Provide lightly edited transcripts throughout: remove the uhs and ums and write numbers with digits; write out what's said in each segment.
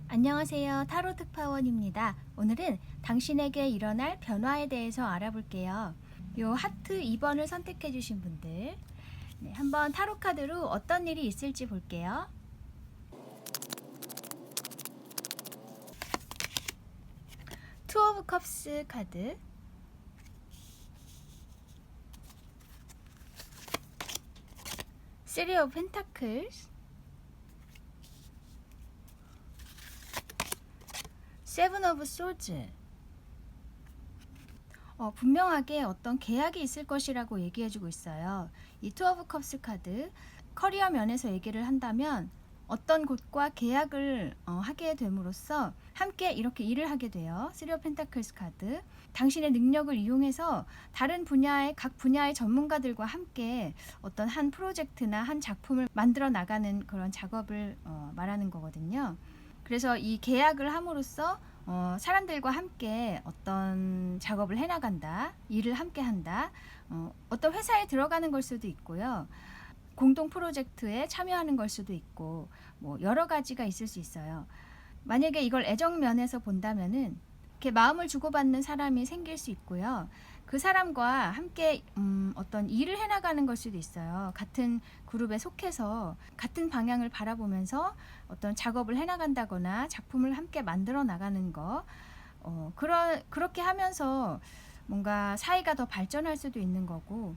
안녕하세요. 타로 특파원입니다. 오늘은 당신에게 일어날 변화에 대해서 알아볼게요. 요 하트 2번을 선택해 주신 분들, 한번 타로 카드로 어떤 일이 있을지 볼게요. 투 오브 컵스 카드, 쓰리 오브 펜타클스, 세븐 오브 소즈. 분명하게 어떤 계약이 있을 것이라고 얘기해주고 있어요. 이 투 오브 컵스 카드, 커리어 면에서 얘기를 한다면 어떤 곳과 계약을 하게 됨으로써 함께 이렇게 일을 하게 돼요. 쓰리 오브 펜타클스 카드, 당신의 능력을 이용해서 다른 분야의 각 분야의 전문가들과 함께 어떤 한 프로젝트나 한 작품을 만들어 나가는 그런 작업을 말하는 거거든요. 그래서 이 계약을 함으로써 사람들과 함께 어떤 작업을 해나간다, 일을 함께 한다, 어떤 회사에 들어가는 걸 수도 있고요. 공동 프로젝트에 참여하는 걸 수도 있고, 뭐 여러 가지가 있을 수 있어요. 만약에 이걸 애정 면에서 본다면은 이렇게 마음을 주고받는 사람이 생길 수 있고요. 그 사람과 함께 어떤 일을 해나가는 걸 수도 있어요. 같은 그룹에 속해서 같은 방향을 바라보면서 어떤 작업을 해나간다거나 작품을 함께 만들어 나가는 거, 그렇게 하면서 뭔가 사이가 더 발전할 수도 있는 거고.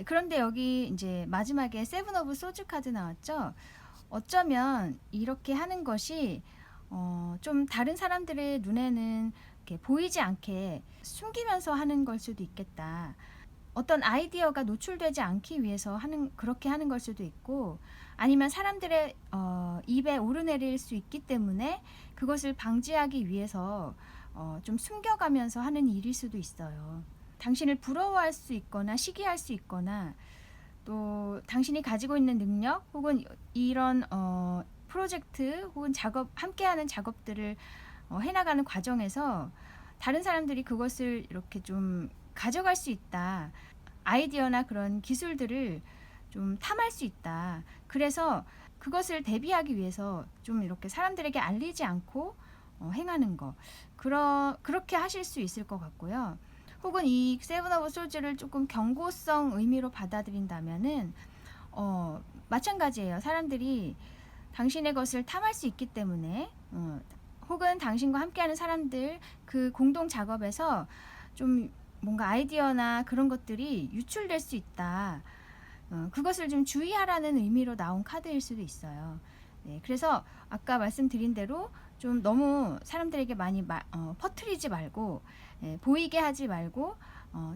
그런데 여기 이제 마지막에 세븐 오브 소즈 카드 나왔죠. 어쩌면 이렇게 하는 것이 좀 다른 사람들의 눈에는 이렇게 보이지 않게 숨기면서 하는 걸 수도 있겠다. 어떤 아이디어가 노출되지 않기 위해서 그렇게 하는 걸 수도 있고, 아니면 사람들의 입에 오르내릴 수 있기 때문에 그것을 방지하기 위해서 좀 숨겨가면서 하는 일일 수도 있어요. 당신을 부러워할 수 있거나 시기할 수 있거나, 또 당신이 가지고 있는 능력 혹은 이런 프로젝트 혹은 함께하는 작업들을 해나가는 과정에서 다른 사람들이 그것을 이렇게 좀 가져갈 수 있다. 아이디어나 그런 기술들을 좀 탐할 수 있다. 그래서 그것을 대비하기 위해서 좀 이렇게 사람들에게 알리지 않고 행하는 거. 그렇게 하실 수 있을 것 같고요. 혹은 이 세븐 오브 소즈를 조금 경고성 의미로 받아들인다면은 마찬가지예요. 사람들이 당신의 것을 탐할 수 있기 때문에 혹은 당신과 함께하는 사람들 그 공동 작업에서 좀 뭔가 아이디어나 그런 것들이 유출될 수 있다. 그것을 좀 주의하라는 의미로 나온 카드일 수도 있어요. 네, 그래서 아까 말씀드린 대로 좀 너무 사람들에게 많이 퍼뜨리지 말고, 보이게 하지 말고,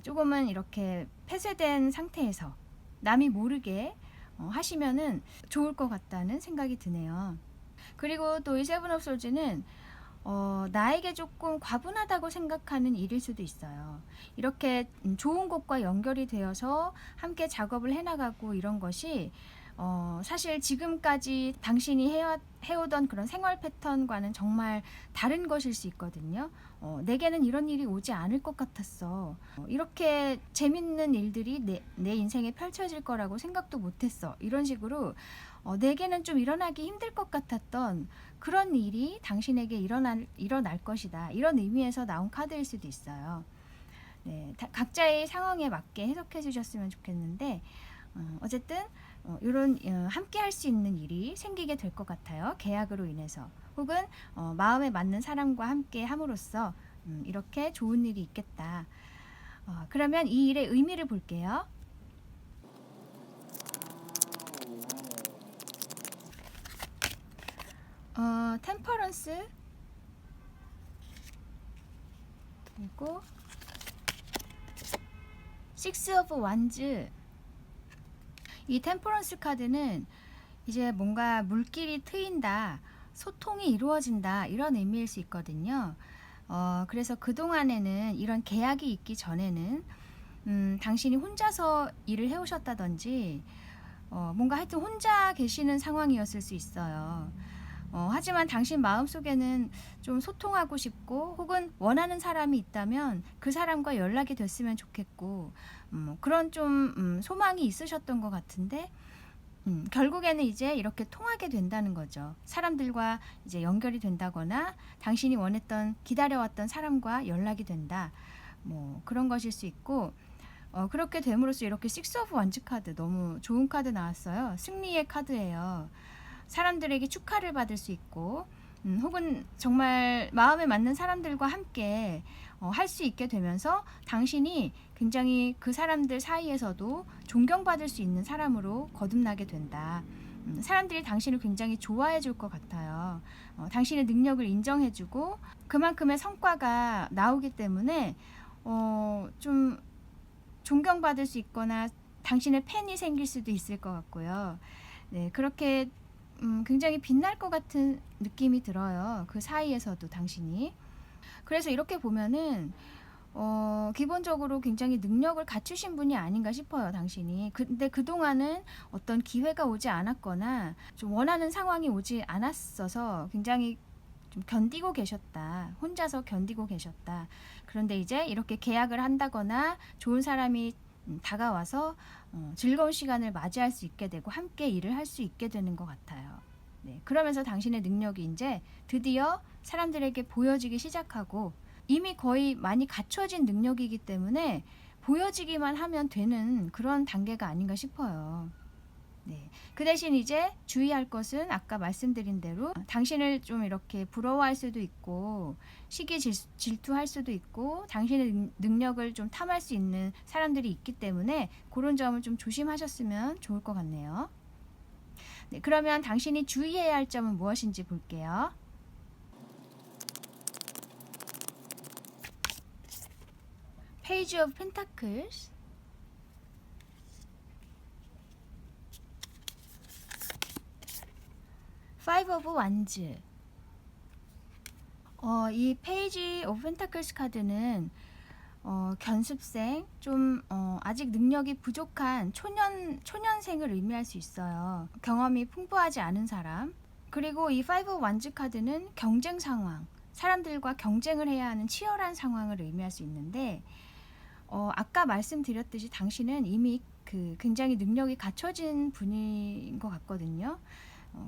조금은 이렇게 폐쇄된 상태에서 남이 모르게 하시면은 좋을 것 같다는 생각이 드네요. 그리고 또 이 세븐 오브 솔즈는 나에게 조금 과분하다고 생각하는 일일 수도 있어요. 이렇게 좋은 것과 연결이 되어서 함께 작업을 해나가고 이런 것이 사실 지금까지 당신이 해오던 그런 생활 패턴과는 정말 다른 것일 수 있거든요. 내게는 이런 일이 오지 않을 것 같았어. 이렇게 재밌는 일들이 내 인생에 펼쳐질 거라고 생각도 못했어. 이런 식으로 내게는 좀 일어나기 힘들 것 같았던 그런 일이 당신에게 일어날 것이다. 이런 의미에서 나온 카드일 수도 있어요. 네, 각자의 상황에 맞게 해석해 주셨으면 좋겠는데, 어쨌든 이런 함께 할 수 있는 일이 생기게 될 것 같아요. 계약으로 인해서 혹은 마음에 맞는 사람과 함께 함으로써 이렇게 좋은 일이 있겠다. 그러면 이 일의 의미를 볼게요. 템퍼런스, 그리고 식스 오브 완즈. 이 템퍼런스 카드는 이제 뭔가 물길이 트인다, 소통이 이루어진다, 이런 의미일 수 있거든요. 그래서 그동안에는 이런 계약이 있기 전에는 당신이 혼자서 일을 해오셨다든지 뭔가 하여튼 혼자 계시는 상황이었을 수 있어요. 하지만 당신 마음속에는 좀 소통하고 싶고 혹은 원하는 사람이 있다면 그 사람과 연락이 됐으면 좋겠고 그런 좀 소망이 있으셨던 것 같은데 결국에는 이제 이렇게 통하게 된다는 거죠. 사람들과 이제 연결이 된다거나 당신이 원했던 기다려왔던 사람과 연락이 된다. 뭐 그런 것일 수 있고 그렇게 됨으로써 이렇게 식스 오브 원즈 카드 너무 좋은 카드 나왔어요. 승리의 카드예요. 사람들에게 축하를 받을 수 있고 혹은 정말 마음에 맞는 사람들과 함께 할 수 있게 되면서 당신이 굉장히 그 사람들 사이에서도 존경받을 수 있는 사람으로 거듭나게 된다. 사람들이 당신을 굉장히 좋아해 줄 것 같아요. 당신의 능력을 인정해 주고 그만큼의 성과가 나오기 때문에 좀 존경받을 수 있거나 당신의 팬이 생길 수도 있을 것 같고요. 네, 그렇게 굉장히 빛날 것 같은 느낌이 들어요. 그 사이에서도 당신이. 그래서 이렇게 보면은 기본적으로 굉장히 능력을 갖추신 분이 아닌가 싶어요, 당신이. 근데 그동안은 어떤 기회가 오지 않았거나 좀 원하는 상황이 오지 않았어서 굉장히 좀 견디고 계셨다. 혼자서 견디고 계셨다. 그런데 이제 이렇게 계약을 한다거나 좋은 사람이 다가와서 즐거운 시간을 맞이할 수 있게 되고 함께 일을 할 수 있게 되는 것 같아요. 네, 그러면서 당신의 능력이 이제 드디어 사람들에게 보여지기 시작하고 이미 거의 많이 갖춰진 능력이기 때문에 보여지기만 하면 되는 그런 단계가 아닌가 싶어요. 네. 그 대신 이제 주의할 것은 아까 말씀드린 대로 당신을 좀 이렇게 부러워할 수도 있고 시기 질투할 수도 있고 당신의 능력을 좀 탐할 수 있는 사람들이 있기 때문에 그런 점을 좀 조심하셨으면 좋을 것 같네요. 네, 그러면 당신이 주의해야 할 점은 무엇인지 볼게요. 페이지 오브 펜타클스, 파이브 오브 완즈. 이 페이지 오브 펜타클스 카드는 견습생, 좀 아직 능력이 부족한 초년생을 의미할 수 있어요. 경험이 풍부하지 않은 사람. 그리고 이 파이브 오브 완즈 카드는 경쟁 상황, 사람들과 경쟁을 해야 하는 치열한 상황을 의미할 수 있는데 아까 말씀드렸듯이 당신은 이미 굉장히 능력이 갖춰진 분인 것 같거든요.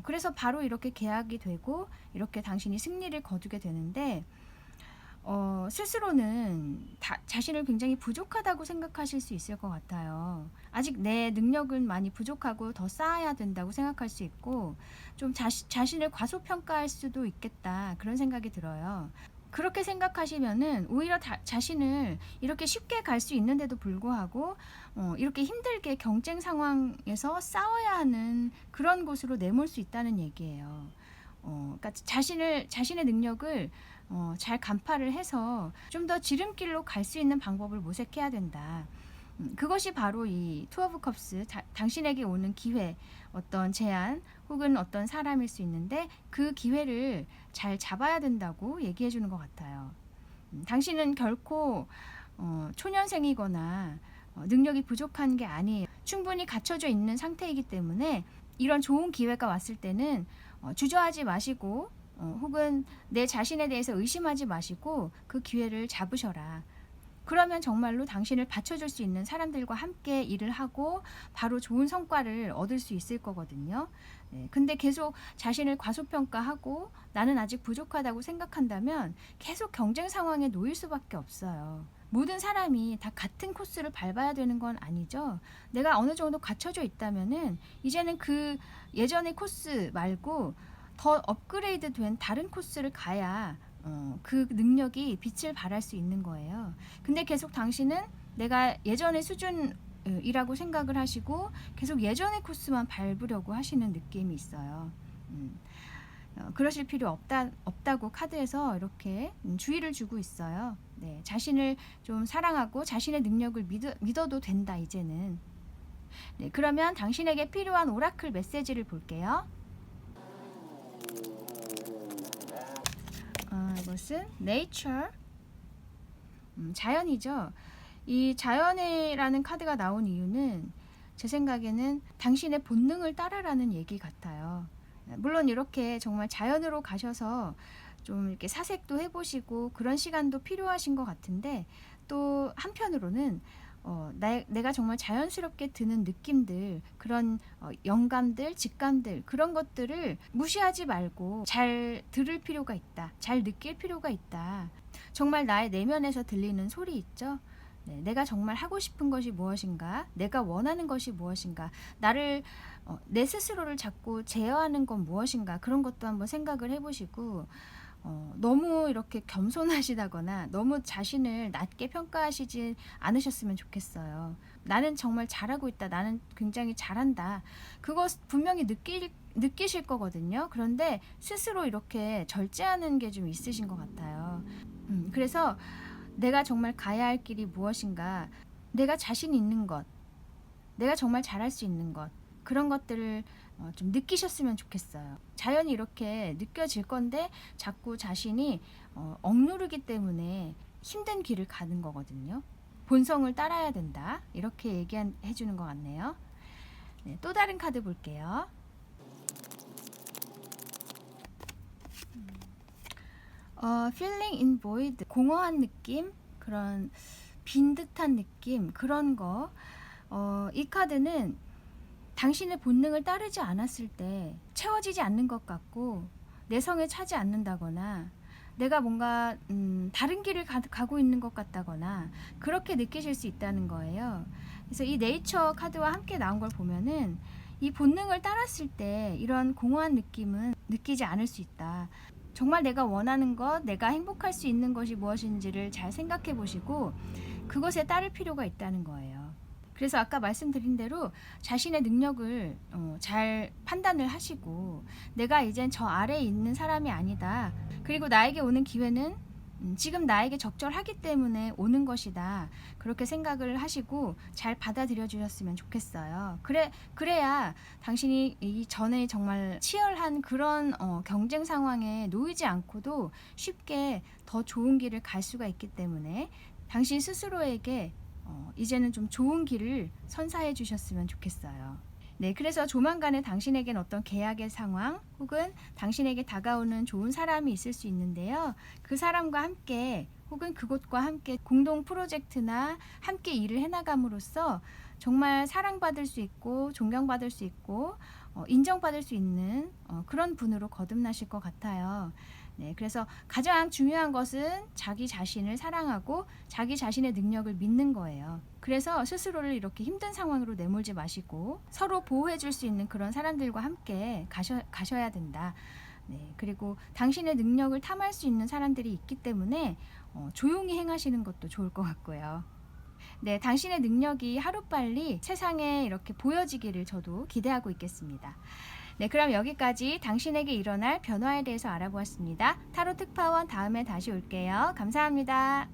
그래서 바로 이렇게 계약이 되고 이렇게 당신이 승리를 거두게 되는데 스스로는 자신을 굉장히 부족하다고 생각하실 수 있을 것 같아요. 아직 내 능력은 많이 부족하고 더 쌓아야 된다고 생각할 수 있고 좀 자신을 과소평가할 수도 있겠다 그런 생각이 들어요. 그렇게 생각하시면은 오히려 자신을 이렇게 쉽게 갈 수 있는데도 불구하고 이렇게 힘들게 경쟁 상황에서 싸워야 하는 그런 곳으로 내몰 수 있다는 얘기예요. 그러니까 자신의 능력을 잘 간파를 해서 좀 더 지름길로 갈 수 있는 방법을 모색해야 된다. 그것이 바로 이 투 오브 컵스, 당신에게 오는 기회, 어떤 제안 혹은 어떤 사람일 수 있는데 그 기회를 잘 잡아야 된다고 얘기해 주는 것 같아요. 당신은 결코 초년생이거나 능력이 부족한 게 아니에요. 충분히 갖춰져 있는 상태이기 때문에 이런 좋은 기회가 왔을 때는 주저하지 마시고 혹은 내 자신에 대해서 의심하지 마시고 그 기회를 잡으셔라. 그러면 정말로 당신을 받쳐줄 수 있는 사람들과 함께 일을 하고 바로 좋은 성과를 얻을 수 있을 거거든요. 네, 근데 계속 자신을 과소평가하고 나는 아직 부족하다고 생각한다면 계속 경쟁 상황에 놓일 수밖에 없어요. 모든 사람이 다 같은 코스를 밟아야 되는 건 아니죠. 내가 어느 정도 갖춰져 있다면은 이제는 그 예전의 코스 말고 더 업그레이드 된 다른 코스를 가야 그 능력이 빛을 발할 수 있는 거예요. 근데 계속 당신은 내가 예전의 수준이라고 생각을 하시고 계속 예전의 코스만 밟으려고 하시는 느낌이 있어요. 그러실 필요 없다고 카드에서 이렇게 주의를 주고 있어요. 네, 자신을 좀 사랑하고 자신의 능력을 믿어도 된다 이제는. 네, 그러면 당신에게 필요한 오라클 메시지를 볼게요. 이것은 nature, 자연이죠. 이 자연이라는 카드가 나온 이유는 제 생각에는 당신의 본능을 따르라는 얘기 같아요. 물론 이렇게 정말 자연으로 가셔서 좀 이렇게 사색도 해보시고 그런 시간도 필요하신 것 같은데 또 한편으로는 내가 정말 자연스럽게 드는 느낌들, 그런 영감들, 직감들, 그런 것들을 무시하지 말고 잘 들을 필요가 있다. 잘 느낄 필요가 있다. 정말 나의 내면에서 들리는 소리 있죠? 네, 내가 정말 하고 싶은 것이 무엇인가? 내가 원하는 것이 무엇인가? 내 스스로를 자꾸 제어하는 건 무엇인가? 그런 것도 한번 생각을 해보시고, 너무 이렇게 겸손하시다거나 너무 자신을 낮게 평가하시지 않으셨으면 좋겠어요. 나는 정말 잘하고 있다. 나는 굉장히 잘한다. 그것 분명히 느끼실 거거든요. 그런데 스스로 이렇게 절제하는 게 좀 있으신 것 같아요. 그래서 내가 정말 가야 할 길이 무엇인가, 내가 자신 있는 것, 내가 정말 잘할 수 있는 것, 그런 것들을 좀 느끼셨으면 좋겠어요. 자연히 이렇게 느껴질 건데 자꾸 자신이 억누르기 때문에 힘든 길을 가는 거거든요. 본성을 따라야 된다. 이렇게 얘기해 주는 것 같네요. 네, 또 다른 카드 볼게요. feeling in void, 공허한 느낌, 그런 빈 듯한 느낌, 그런 거. 이 카드는 당신의 본능을 따르지 않았을 때 채워지지 않는 것 같고 내성에 차지 않는다거나 내가 뭔가 다른 길을 가고 있는 것 같다거나 그렇게 느끼실 수 있다는 거예요. 그래서 이 네이처 카드와 함께 나온 걸 보면은 이 본능을 따랐을 때 이런 공허한 느낌은 느끼지 않을 수 있다. 정말 내가 원하는 것, 내가 행복할 수 있는 것이 무엇인지를 잘 생각해 보시고 그것에 따를 필요가 있다는 거예요. 그래서 아까 말씀드린 대로 자신의 능력을 잘 판단을 하시고 내가 이젠 저 아래에 있는 사람이 아니다. 그리고 나에게 오는 기회는 지금 나에게 적절하기 때문에 오는 것이다. 그렇게 생각을 하시고 잘 받아들여 주셨으면 좋겠어요. 그래야 당신이 이전에 정말 치열한 그런 경쟁 상황에 놓이지 않고도 쉽게 더 좋은 길을 갈 수가 있기 때문에 당신 스스로에게 이제는 좀 좋은 길을 선사해 주셨으면 좋겠어요. 네, 그래서 조만간에 당신에겐 어떤 계약의 상황 혹은 당신에게 다가오는 좋은 사람이 있을 수 있는데요. 그 사람과 함께 혹은 그곳과 함께 공동 프로젝트나 함께 일을 해나감으로써 정말 사랑받을 수 있고 존경받을 수 있고 인정받을 수 있는 그런 분으로 거듭나실 것 같아요. 네, 그래서 가장 중요한 것은 자기 자신을 사랑하고 자기 자신의 능력을 믿는 거예요. 그래서 스스로를 이렇게 힘든 상황으로 내몰지 마시고 서로 보호해 줄 수 있는 그런 사람들과 함께 가셔야 된다. 네, 그리고 당신의 능력을 탐할 수 있는 사람들이 있기 때문에 조용히 행하시는 것도 좋을 것 같고요. 네, 당신의 능력이 하루빨리 세상에 이렇게 보여지기를 저도 기대하고 있겠습니다. 네, 그럼 여기까지 당신에게 일어날 변화에 대해서 알아보았습니다. 타로 특파원 다음에 다시 올게요. 감사합니다.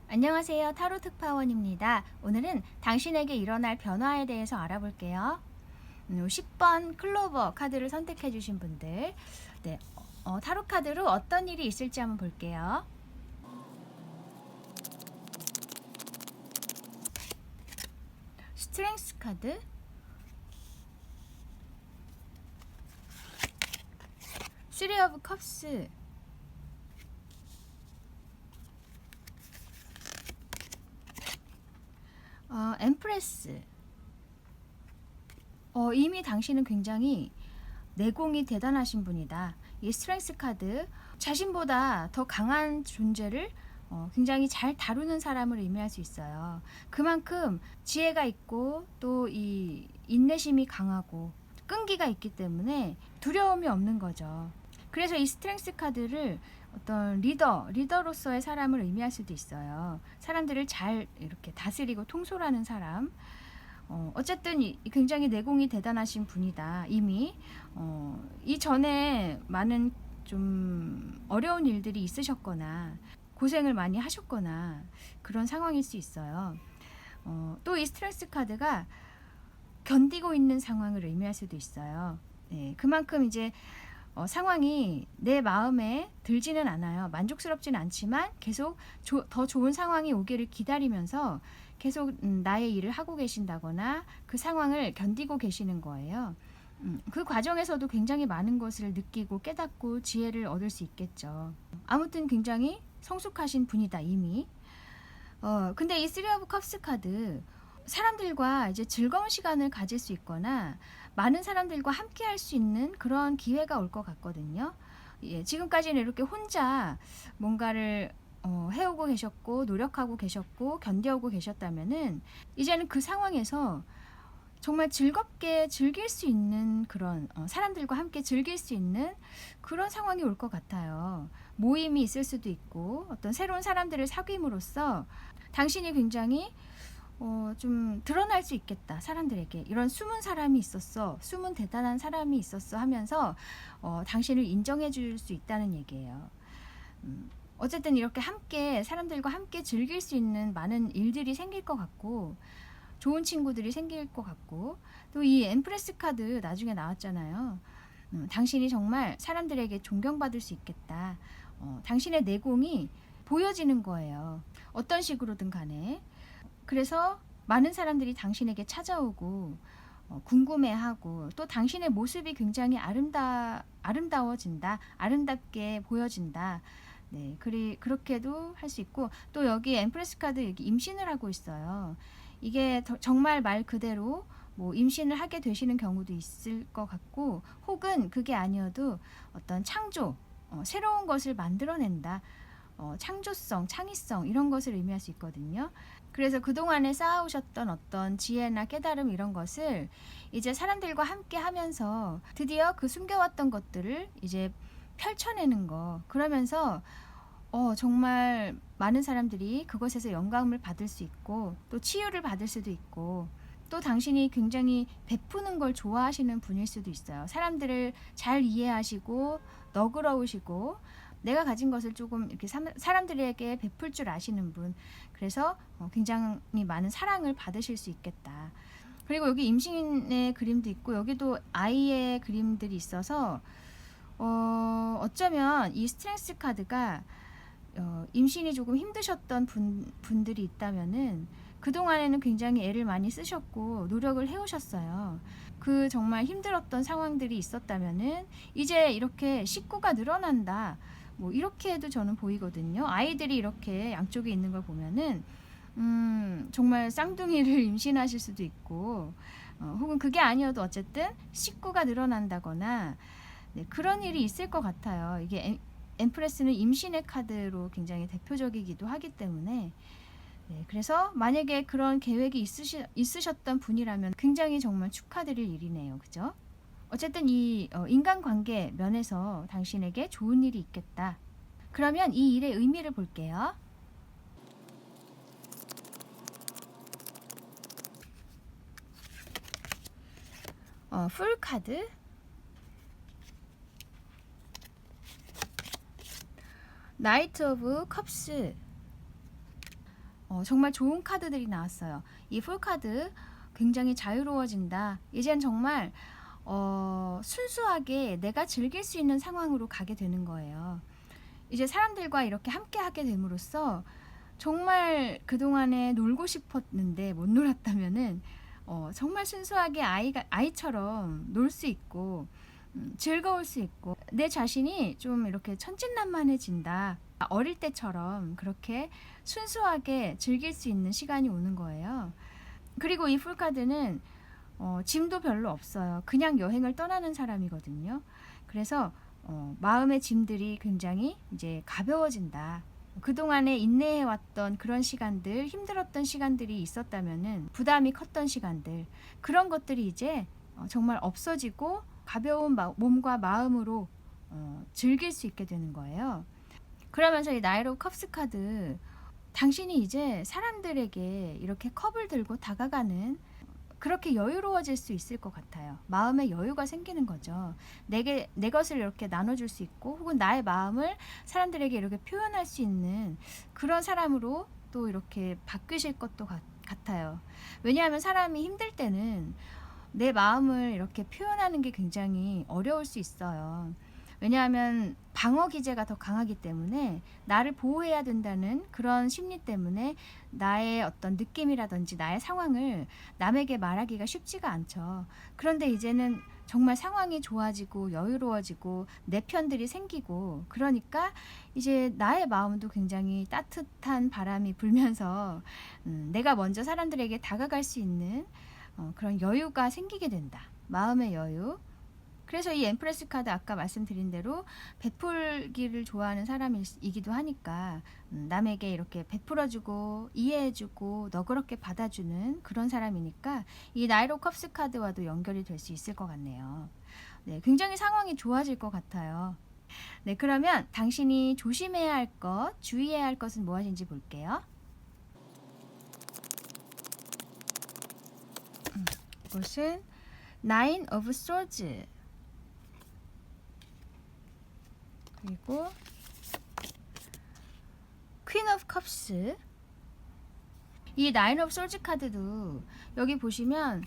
안녕하세요. 타로 특파원입니다. 오늘은 당신에게 일어날 변화에 대해서 알아볼게요. 10번 클로버 카드를 선택해 주신 분들, 네, 타로 카드로 어떤 일이 있을지 한번 볼게요. 스트렝스 카드, 쓰리 오브 컵스, 엠프레스. 이미 당신은 굉장히 내공이 대단하신 분이다. 이 스트렝스 카드, 자신보다 더 강한 존재를 굉장히 잘 다루는 사람을 의미할 수 있어요. 그만큼 지혜가 있고 또 이 인내심이 강하고 끈기가 있기 때문에 두려움이 없는 거죠. 그래서 이 스트렝스 카드를 어떤 리더로서의 사람을 의미할 수도 있어요. 사람들을 잘 이렇게 다스리고 통솔하는 사람. 어쨌든 굉장히 내공이 대단하신 분이다. 이미 이전에 많은 좀 어려운 일들이 있으셨거나 고생을 많이 하셨거나 그런 상황일 수 있어요. 또 이 스트레스 카드가 견디고 있는 상황을 의미할 수도 있어요. 네, 그만큼 이제 상황이 내 마음에 들지는 않아요. 만족스럽지는 않지만 계속 더 좋은 상황이 오기를 기다리면서 계속 나의 일을 하고 계신다거나 그 상황을 견디고 계시는 거예요. 그 과정에서도 굉장히 많은 것을 느끼고 깨닫고 지혜를 얻을 수 있겠죠. 아무튼 굉장히 성숙하신 분이다 이미. 근데 이 쓰리 오브 컵스 카드, 사람들과 이제 즐거운 시간을 가질 수 있거나 많은 사람들과 함께 할 수 있는 그런 기회가 올 것 같거든요. 예, 지금까지는 이렇게 혼자 뭔가를 해오고 계셨고 노력하고 계셨고 견뎌오고 계셨다면은 이제는 그 상황에서 정말 즐겁게 즐길 수 있는 그런 사람들과 함께 즐길 수 있는 그런 상황이 올 것 같아요. 모임이 있을 수도 있고 어떤 새로운 사람들을 사귐으로써 당신이 굉장히 좀 드러날 수 있겠다. 사람들에게 이런 숨은 사람이 있었어, 숨은 대단한 사람이 있었어 하면서 당신을 인정해 줄 수 있다는 얘기예요. 어쨌든 이렇게 함께 사람들과 함께 즐길 수 있는 많은 일들이 생길 것 같고 좋은 친구들이 생길 것 같고, 또 이 엠프레스 카드 나중에 나왔잖아요. 당신이 정말 사람들에게 존경받을 수 있겠다. 당신의 내공이 보여지는 거예요. 어떤 식으로든 간에. 그래서 많은 사람들이 당신에게 찾아오고 궁금해하고 또 당신의 모습이 굉장히 아름다워진다. 아름답게 보여진다. 네, 그렇게도 할 수 있고, 또 여기 엠프레스 카드 여기 임신을 하고 있어요. 이게 정말 말 그대로 뭐 임신을 하게 되시는 경우도 있을 것 같고, 혹은 그게 아니어도 어떤 창조, 새로운 것을 만들어낸다. 창조성, 창의성 이런 것을 의미할 수 있거든요. 그래서 그동안에 쌓아오셨던 어떤 지혜나 깨달음 이런 것을 이제 사람들과 함께 하면서 드디어 그 숨겨왔던 것들을 이제 펼쳐내는 거. 그러면서 정말 많은 사람들이 그것에서 영감을 받을 수 있고 또 치유를 받을 수도 있고, 또 당신이 굉장히 베푸는 걸 좋아하시는 분일 수도 있어요. 사람들을 잘 이해하시고 너그러우시고 내가 가진 것을 조금 이렇게 사람들에게 베풀 줄 아시는 분. 그래서 굉장히 많은 사랑을 받으실 수 있겠다. 그리고 여기 임신의 그림도 있고 여기도 아이의 그림들이 있어서 어쩌면 이 스트렝스 카드가 임신이 조금 힘드셨던 분들이 있다면은 그동안에는 굉장히 애를 많이 쓰셨고 노력을 해오셨어요. 그 정말 힘들었던 상황들이 있었다면은 이제 이렇게 식구가 늘어난다. 뭐 이렇게 해도 저는 보이거든요. 아이들이 이렇게 양쪽에 있는 걸 보면은 정말 쌍둥이를 임신하실 수도 있고 혹은 그게 아니어도 어쨌든 식구가 늘어난다거나 네, 그런 일이 있을 것 같아요. 이게 엠프레스는 임신의 카드로 굉장히 대표적이기도 하기 때문에 네, 그래서 만약에 그런 계획이 있으셨던 분이라면 굉장히 정말 축하드릴 일이네요. 그죠? 어쨌든 이 인간관계 면에서 당신에게 좋은 일이 있겠다. 그러면 이 일의 의미를 볼게요. 풀 카드, 나이트 오브 컵스. 정말 좋은 카드들이 나왔어요. 이 풀 카드 굉장히 자유로워진다. 이젠 정말 순수하게 내가 즐길 수 있는 상황으로 가게 되는 거예요. 이제 사람들과 이렇게 함께 하게 됨으로써 정말 그동안에 놀고 싶었는데 못 놀았다면은 정말 순수하게 아이처럼 놀 수 있고 즐거울 수 있고 내 자신이 좀 이렇게 천진난만해진다. 어릴 때처럼 그렇게 순수하게 즐길 수 있는 시간이 오는 거예요. 그리고 이 풀카드는 짐도 별로 없어요. 그냥 여행을 떠나는 사람이거든요. 그래서 마음의 짐들이 굉장히 이제 가벼워진다. 그동안에 인내해왔던 그런 시간들, 힘들었던 시간들이 있었다면은 부담이 컸던 시간들, 그런 것들이 이제 정말 없어지고 가벼운 몸과 마음으로 즐길 수 있게 되는 거예요. 그러면서 이 나이트 오브 컵스 카드, 당신이 이제 사람들에게 이렇게 컵을 들고 다가가는 그렇게 여유로워질 수 있을 것 같아요. 마음의 여유가 생기는 거죠. 내 것을 이렇게 나눠줄 수 있고 혹은 나의 마음을 사람들에게 이렇게 표현할 수 있는 그런 사람으로 또 이렇게 바뀌실 것도 같아요. 왜냐하면 사람이 힘들 때는 내 마음을 이렇게 표현하는 게 굉장히 어려울 수 있어요. 왜냐하면 방어 기제가 더 강하기 때문에 나를 보호해야 된다는 그런 심리 때문에 나의 어떤 느낌이라든지 나의 상황을 남에게 말하기가 쉽지가 않죠. 그런데 이제는 정말 상황이 좋아지고 여유로워지고 내 편들이 생기고 그러니까 이제 나의 마음도 굉장히 따뜻한 바람이 불면서 내가 먼저 사람들에게 다가갈 수 있는 그런 여유가 생기게 된다. 마음의 여유. 그래서 이 엠프레스 카드 아까 말씀드린 대로 베풀기를 좋아하는 사람이기도 하니까 남에게 이렇게 베풀어주고 이해해주고 너그럽게 받아주는 그런 사람이니까 이 나이로 컵스 카드와도 연결이 될 수 있을 것 같네요. 네, 굉장히 상황이 좋아질 것 같아요. 네, 그러면 당신이 조심해야 할 것, 주의해야 할 것은 무엇인지 볼게요. 이것은 Nine of Swords 그리고 퀸 오브 컵스. 이 나인 오브 솔즈 카드도 여기 보시면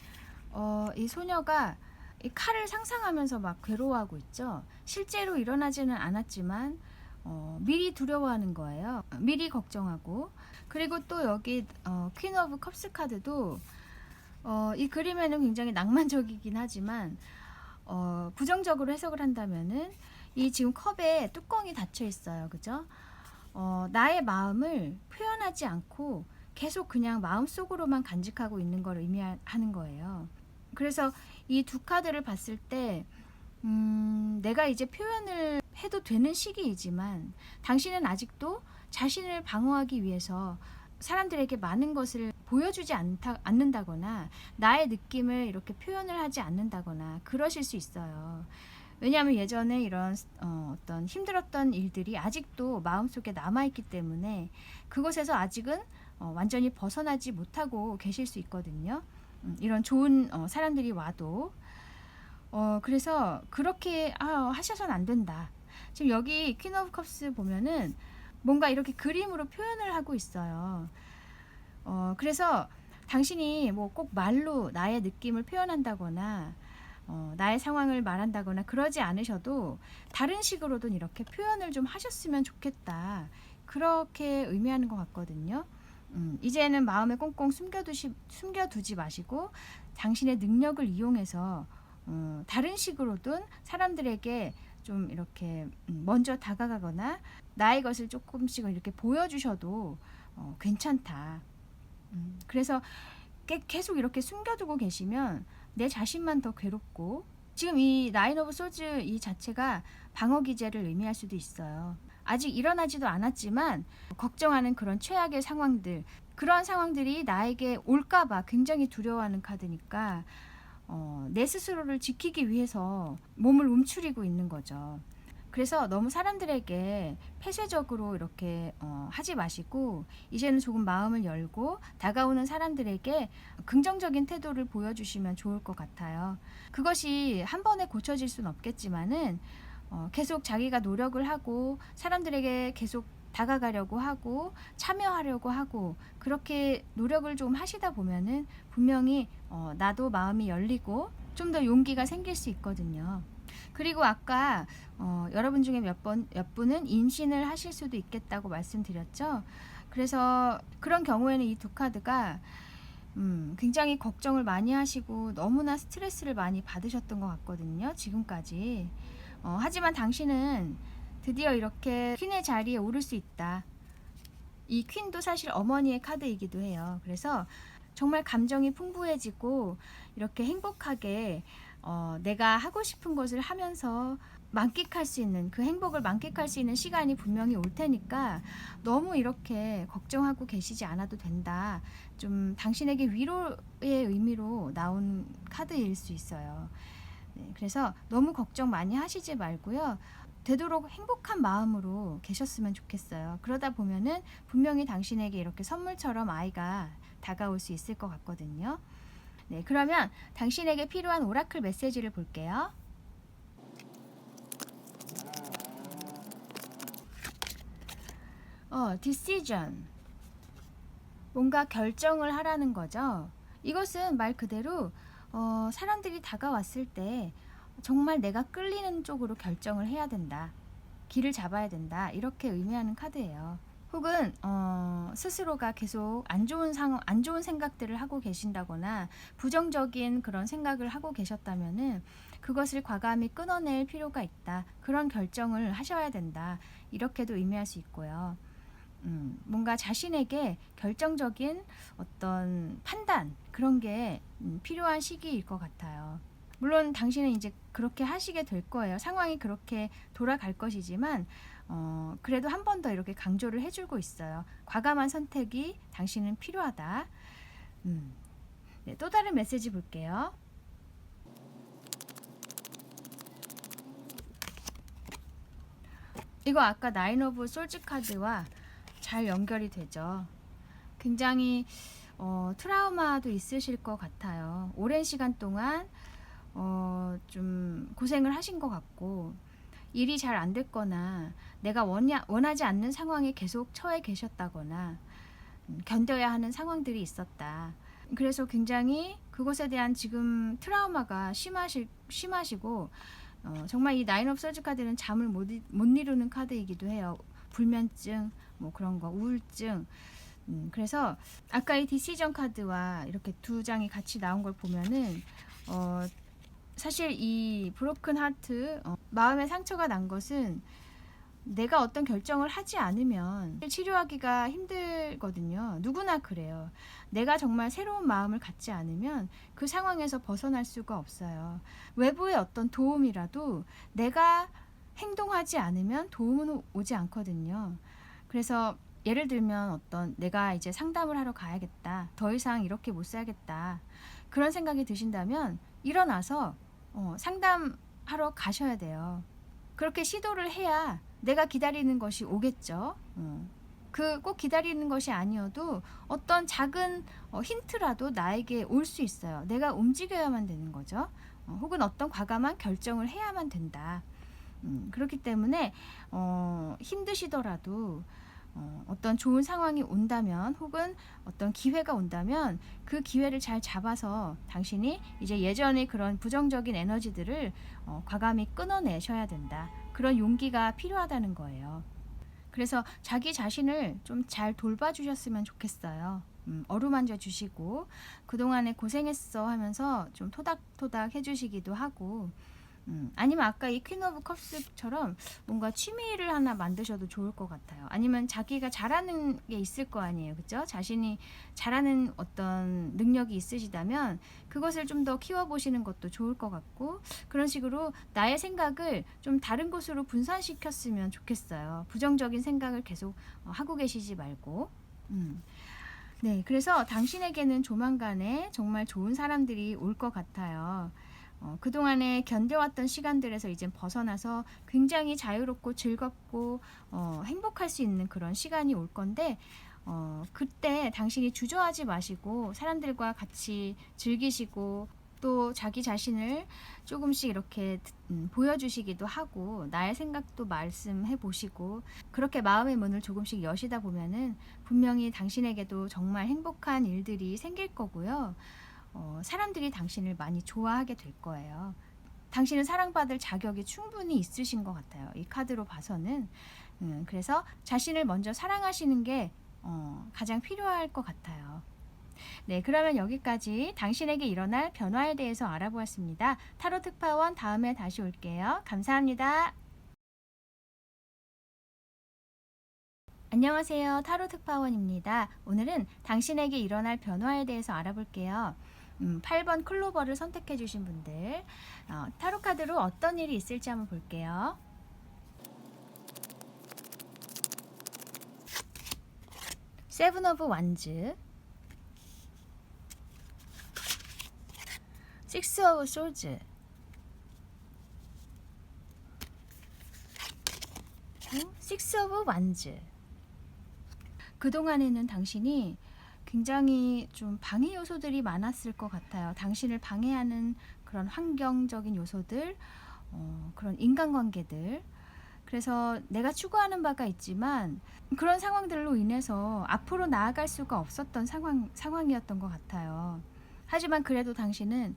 이 소녀가 이 칼을 상상하면서 막 괴로워하고 있죠. 실제로 일어나지는 않았지만 미리 두려워하는 거예요. 미리 걱정하고. 그리고 또 여기 퀸 오브 컵스 카드도 이 그림에는 굉장히 낭만적이긴 하지만 부정적으로 해석을 한다면은 이 지금 컵에 뚜껑이 닫혀 있어요. 그죠? 나의 마음을 표현하지 않고 계속 그냥 마음속으로만 간직하고 있는 걸 의미하는 거예요. 그래서 이 두 카드를 봤을 때 내가 이제 표현을 해도 되는 시기이지만 당신은 아직도 자신을 방어하기 위해서 사람들에게 많은 것을 보여주지 않는다거나 나의 느낌을 이렇게 표현을 하지 않는다거나 그러실 수 있어요. 왜냐하면 예전에 이런 어떤 힘들었던 일들이 아직도 마음속에 남아있기 때문에 그것에서 아직은 완전히 벗어나지 못하고 계실 수 있거든요. 이런 좋은 사람들이 와도 그래서 그렇게 하셔서는 안 된다. 지금 여기 퀸 오브 컵스 보면은 뭔가 이렇게 그림으로 표현을 하고 있어요. 그래서 당신이 뭐 꼭 말로 나의 느낌을 표현한다거나 나의 상황을 말한다거나 그러지 않으셔도 다른 식으로든 이렇게 표현을 좀 하셨으면 좋겠다. 그렇게 의미하는 것 같거든요. 이제는 마음에 꽁꽁 숨겨두지 마시고 당신의 능력을 이용해서 다른 식으로든 사람들에게 좀 이렇게 먼저 다가가거나 나의 것을 조금씩은 이렇게 보여주셔도 괜찮다. 그래서 계속 이렇게 숨겨두고 계시면 내 자신만 더 괴롭고 지금 이 나인 오브 소즈 이 자체가 방어 기제를 의미할 수도 있어요. 아직 일어나지도 않았지만 걱정하는 그런 최악의 상황들 그런 상황들이 나에게 올까봐 굉장히 두려워하는 카드니까 내 스스로를 지키기 위해서 몸을 움츠리고 있는 거죠. 그래서 너무 사람들에게 폐쇄적으로 이렇게 하지 마시고 이제는 조금 마음을 열고 다가오는 사람들에게 긍정적인 태도를 보여주시면 좋을 것 같아요. 그것이 한 번에 고쳐질 수는 없겠지만은 계속 자기가 노력을 하고 사람들에게 계속 다가가려고 하고 참여하려고 하고 그렇게 노력을 좀 하시다 보면은 분명히 나도 마음이 열리고 좀 더 용기가 생길 수 있거든요. 그리고 아까 여러분 중에 몇 분은 임신을 하실 수도 있겠다고 말씀드렸죠. 그래서 그런 경우에는 이 두 카드가 굉장히 걱정을 많이 하시고 너무나 스트레스를 많이 받으셨던 것 같거든요. 지금까지. 하지만 당신은 드디어 이렇게 퀸의 자리에 오를 수 있다. 이 퀸도 사실 어머니의 카드이기도 해요. 그래서 정말 감정이 풍부해지고 이렇게 행복하게 내가 하고 싶은 것을 하면서 만끽할 수 있는 그 행복을 만끽할 수 있는 시간이 분명히 올 테니까 너무 이렇게 걱정하고 계시지 않아도 된다. 좀 당신에게 위로의 의미로 나온 카드일 수 있어요. 네, 그래서 너무 걱정 많이 하시지 말고요. 되도록 행복한 마음으로 계셨으면 좋겠어요. 그러다 보면은 분명히 당신에게 이렇게 선물처럼 아이가 다가올 수 있을 것 같거든요. 네, 그러면 당신에게 필요한 오라클 메시지를 볼게요. decision. 뭔가 결정을 하라는 거죠. 이것은 말 그대로 사람들이 다가왔을 때 정말 내가 끌리는 쪽으로 결정을 해야 된다. 길을 잡아야 된다. 이렇게 의미하는 카드예요. 혹은 스스로가 계속 안 좋은 생각들을 하고 계신다거나 부정적인 그런 생각을 하고 계셨다면은 그것을 과감히 끊어낼 필요가 있다. 그런 결정을 하셔야 된다. 이렇게도 의미할 수 있고요. 뭔가 자신에게 결정적인 어떤 판단 그런 게 필요한 시기일 것 같아요. 물론 당신은 이제 그렇게 하시게 될 거예요. 상황이 그렇게 돌아갈 것이지만 그래도 한 번 더 이렇게 강조를 해주고 있어요. 과감한 선택이 당신은 필요하다. 네, 또 다른 메시지 볼게요. 이거 아까 나인 오브 솔즈 카드와 잘 연결이 되죠. 굉장히 트라우마도 있으실 것 같아요. 오랜 시간 동안 좀 고생을 하신 것 같고 일이 잘 안 됐거나 내가 원하지 않는 상황에 계속 처해 계셨다거나 견뎌야 하는 상황들이 있었다. 그래서 굉장히 그것에 대한 지금 트라우마가 심하시고 정말 이 나인 오브 소즈 카드는 잠을 못 이루는 카드이기도 해요. 불면증, 뭐 그런 거, 우울증. 그래서 아까 이 디시전 카드와 이렇게 두 장이 같이 나온 걸 보면은 사실 이 브로큰 하트, 마음에 상처가 난 것은 내가 어떤 결정을 하지 않으면 치료하기가 힘들거든요. 누구나 그래요. 내가 정말 새로운 마음을 갖지 않으면 그 상황에서 벗어날 수가 없어요. 외부의 어떤 도움이라도 내가 행동하지 않으면 도움은 오지 않거든요. 그래서 예를 들면 어떤 내가 이제 상담을 하러 가야겠다. 더 이상 이렇게 못 살겠다. 그런 생각이 드신다면 일어나서 상담하러 가셔야 돼요. 그렇게 시도를 해야 내가 기다리는 것이 오겠죠. 그 꼭 기다리는 것이 아니어도 어떤 작은 힌트라도 나에게 올 수 있어요. 내가 움직여야만 되는 거죠. 혹은 어떤 과감한 결정을 해야만 된다. 그렇기 때문에 힘드시더라도 어떤 좋은 상황이 온다면 혹은 어떤 기회가 온다면 그 기회를 잘 잡아서 당신이 이제 예전의 그런 부정적인 에너지들을 과감히 끊어내셔야 된다. 그런 용기가 필요하다는 거예요. 그래서 자기 자신을 좀 잘 돌봐주셨으면 좋겠어요. 어루만져 주시고 그동안에 고생했어 하면서 좀 토닥토닥 해주시기도 하고 아니면 아까 이 퀸 오브 컵스처럼 뭔가 취미를 하나 만드셔도 좋을 것 같아요. 아니면 자기가 잘하는 게 있을 거 아니에요. 그죠? 자신이 잘하는 어떤 능력이 있으시다면 그것을 좀 더 키워보시는 것도 좋을 것 같고 그런 식으로 나의 생각을 좀 다른 곳으로 분산시켰으면 좋겠어요. 부정적인 생각을 계속 하고 계시지 말고 네, 그래서 당신에게는 조만간에 정말 좋은 사람들이 올 것 같아요. 그동안에 견뎌왔던 시간들에서 이제 벗어나서 굉장히 자유롭고 즐겁고 행복할 수 있는 그런 시간이 올 건데 그때 당신이 주저하지 마시고 사람들과 같이 즐기시고 또 자기 자신을 조금씩 이렇게 보여주시기도 하고 나의 생각도 말씀해 보시고 그렇게 마음의 문을 조금씩 여시다 보면은 분명히 당신에게도 정말 행복한 일들이 생길 거고요. 사람들이 당신을 많이 좋아하게 될 거예요. 당신은 사랑받을 자격이 충분히 있으신 것 같아요. 이 카드로 봐서는. 그래서 자신을 먼저 사랑하시는 게 가장 필요할 것 같아요. 네, 그러면 여기까지 당신에게 일어날 변화에 대해서 알아보았습니다. 타로 특파원 다음에 다시 올게요. 감사합니다. 안녕하세요. 타로 특파원입니다. 오늘은 당신에게 일어날 변화에 대해서 알아볼게요. 8번 클로버를 선택해 주신 분들 타로 카드로 어떤 일이 있을지 한번 볼게요. 세븐 오브 완즈, 식스 오브 소즈, 식스 오브 완즈. 그동안에는 당신이 굉장히 좀 방해 요소들이 많았을 것 같아요. 당신을 방해하는 그런 환경적인 요소들, 그런 인간관계들. 그래서 내가 추구하는 바가 있지만 그런 상황들로 인해서 앞으로 나아갈 수가 없었던 상황이었던 것 같아요. 하지만 그래도 당신은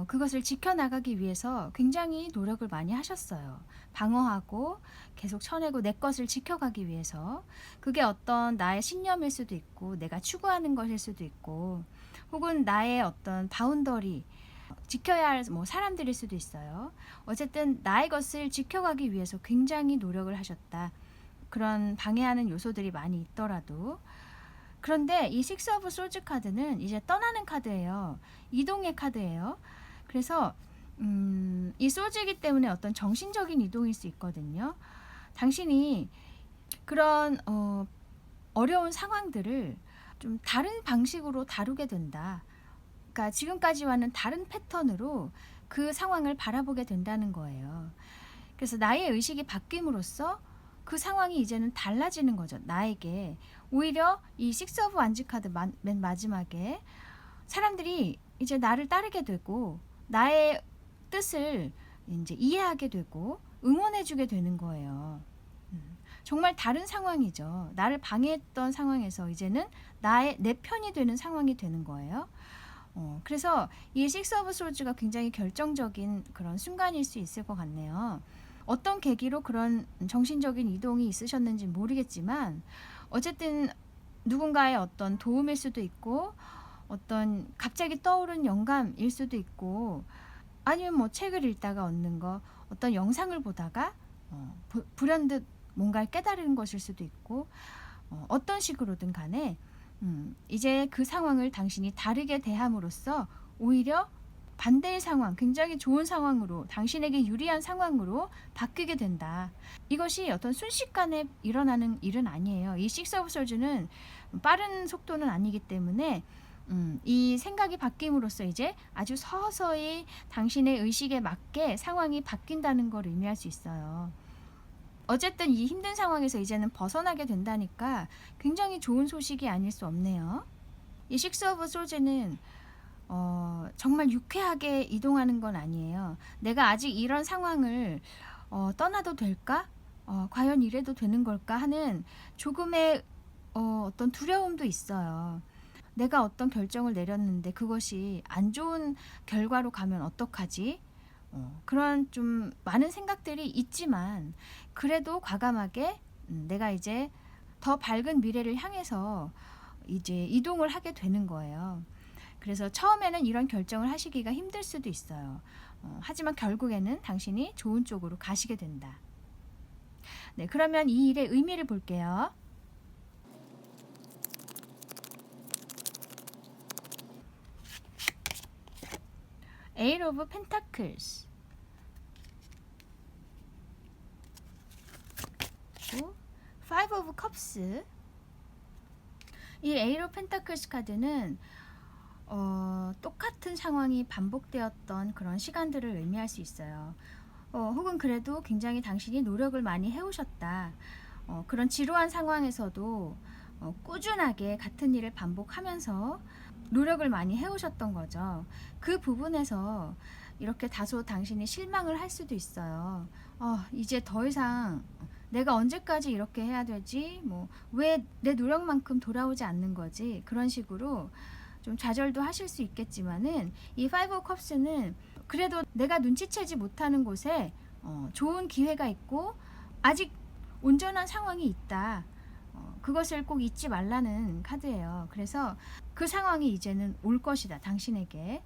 그것을 지켜나가기 위해서 굉장히 노력을 많이 하셨어요. 방어하고 계속 쳐내고 내 것을 지켜가기 위해서. 그게 어떤 나의 신념일 수도 있고 내가 추구하는 것일 수도 있고 혹은 나의 어떤 바운더리 지켜야 할 뭐 사람들일 수도 있어요. 어쨌든 나의 것을 지켜가기 위해서 굉장히 노력을 하셨다. 그런 방해하는 요소들이 많이 있더라도. 그런데 이 식스 오브 솔즈 카드는 이제 떠나는 카드예요. 이동의 카드예요. 그래서 이 솔즈이기 때문에 어떤 정신적인 이동일 수 있거든요. 당신이 그런 어려운 상황들을 좀 다른 방식으로 다루게 된다. 그러니까 지금까지와는 다른 패턴으로 그 상황을 바라보게 된다는 거예요. 그래서 나의 의식이 바뀜으로써 그 상황이 이제는 달라지는 거죠. 나에게. 오히려 이 식스 오브 완즈 카드 맨 마지막에 사람들이 이제 나를 따르게 되고 나의 뜻을 이제 이해하게 되고 응원해주게 되는 거예요. 정말 다른 상황이죠. 나를 방해했던 상황에서 이제는 내 편이 되는 상황이 되는 거예요. 그래서 이 식스 오브 소즈가 굉장히 결정적인 그런 순간일 수 있을 것 같네요. 어떤 계기로 그런 정신적인 이동이 있으셨는지 모르겠지만 어쨌든 누군가의 어떤 도움일 수도 있고 어떤 갑자기 떠오른 영감일 수도 있고 아니면 뭐 책을 읽다가 얻는 거 어떤 영상을 보다가 불현듯 뭔가를 깨달은 것일 수도 있고 어떤 식으로든 간에 이제 그 상황을 당신이 다르게 대함으로써 오히려 반대의 상황, 굉장히 좋은 상황으로 당신에게 유리한 상황으로 바뀌게 된다. 이것이 어떤 순식간에 일어나는 일은 아니에요. 이 식스 오브 솔즈는 빠른 속도는 아니기 때문에 이 생각이 바뀜으로써 이제 아주 서서히 당신의 의식에 맞게 상황이 바뀐다는 걸 의미할 수 있어요. 어쨌든 이 힘든 상황에서 이제는 벗어나게 된다니까 굉장히 좋은 소식이 아닐 수 없네요. 이 식스 오브 솔즈는 정말 유쾌하게 이동하는 건 아니에요. 내가 아직 이런 상황을 떠나도 될까? 과연 이래도 되는 걸까? 하는 조금의 어떤 두려움도 있어요. 내가 어떤 결정을 내렸는데 그것이 안 좋은 결과로 가면 어떡하지? 그런 좀 많은 생각들이 있지만 그래도 과감하게 내가 이제 더 밝은 미래를 향해서 이제 이동을 하게 되는 거예요. 그래서 처음에는 이런 결정을 하시기가 힘들 수도 있어요. 하지만 결국에는 당신이 좋은 쪽으로 가시게 된다. 네, 그러면 이 일의 의미를 볼게요. Eight of Pentacles 그리고 Five of Cups. 이 Eight of Pentacles 카드는 똑같은 상황이 반복되었던 그런 시간들을 의미할 수 있어요. 혹은 그래도 굉장히 당신이 노력을 많이 해오셨다. 그런 지루한 상황에서도 꾸준하게 같은 일을 반복하면서 노력을 많이 해오셨던 거죠. 그 부분에서 이렇게 다소 당신이 실망을 할 수도 있어요. 이제 더 이상 내가 언제까지 이렇게 해야 되지? 뭐 왜 내 노력만큼 돌아오지 않는 거지? 그런 식으로 좀 좌절도 하실 수 있겠지만은 이 파이브 오브 컵스는 그래도 내가 눈치채지 못하는 곳에 좋은 기회가 있고 아직 온전한 상황이 있다. 그것을 꼭 잊지 말라는 카드예요. 그래서 그 상황이 이제는 올 것이다. 당신에게.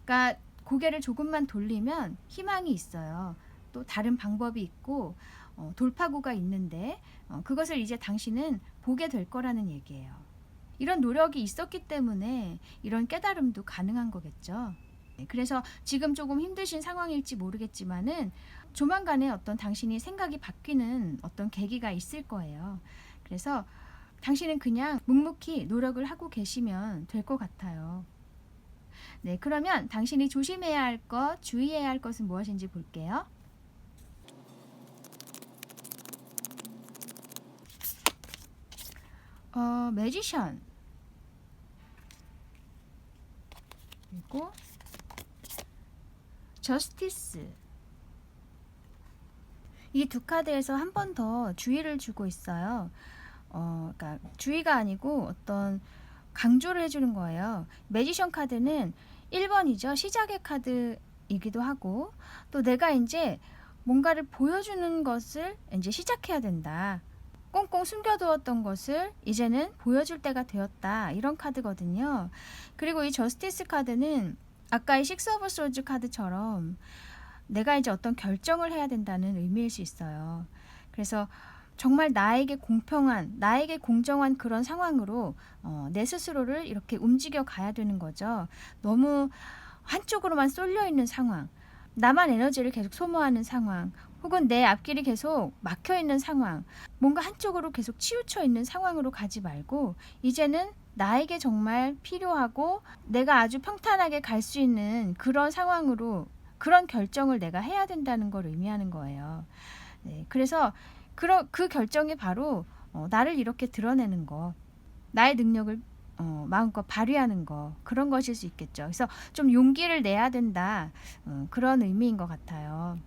그러니까 고개를 조금만 돌리면 희망이 있어요. 또 다른 방법이 있고 돌파구가 있는데 그것을 이제 당신은 보게 될 거라는 얘기예요. 이런 노력이 있었기 때문에 이런 깨달음도 가능한 거겠죠. 그래서 지금 조금 힘드신 상황일지 모르겠지만은 조만간에 어떤 당신이 생각이 바뀌는 어떤 계기가 있을 거예요. 그래서 당신은 그냥 묵묵히 노력을 하고 계시면 될 것 같아요. 네, 그러면 당신이 조심해야 할 것, 주의해야 할 것은 무엇인지 볼게요. 매지션 그리고 저스티스. 이 두 카드에서 한 번 더 주의를 주고 있어요. 그러니까 주의가 아니고 어떤 강조를 해주는 거예요. 매지션 카드는 1번이죠. 시작의 카드이기도 하고, 또 내가 이제 뭔가를 보여주는 것을 이제 시작해야 된다. 꽁꽁 숨겨두었던 것을 이제는 보여줄 때가 되었다. 이런 카드거든요. 그리고 이 저스티스 카드는 아까 이 식스 오브 소즈 카드처럼 내가 이제 어떤 결정을 해야 된다는 의미일 수 있어요. 그래서 정말 나에게 공평한, 나에게 공정한 그런 상황으로 내 스스로를 이렇게 움직여 가야 되는 거죠. 너무 한쪽으로만 쏠려 있는 상황, 나만 에너지를 계속 소모하는 상황, 혹은 내 앞길이 계속 막혀 있는 상황, 뭔가 한쪽으로 계속 치우쳐 있는 상황으로 가지 말고 이제는 나에게 정말 필요하고 내가 아주 평탄하게 갈 수 있는 그런 상황으로, 그런 결정을 내가 해야 된다는 걸 의미하는 거예요. 네, 그래서 그 결정이 바로 나를 이렇게 드러내는 거, 나의 능력을 마음껏 발휘하는 거, 그런 것일 수 있겠죠. 그래서 좀 용기를 내야 된다, 그런 의미인 것 같아요.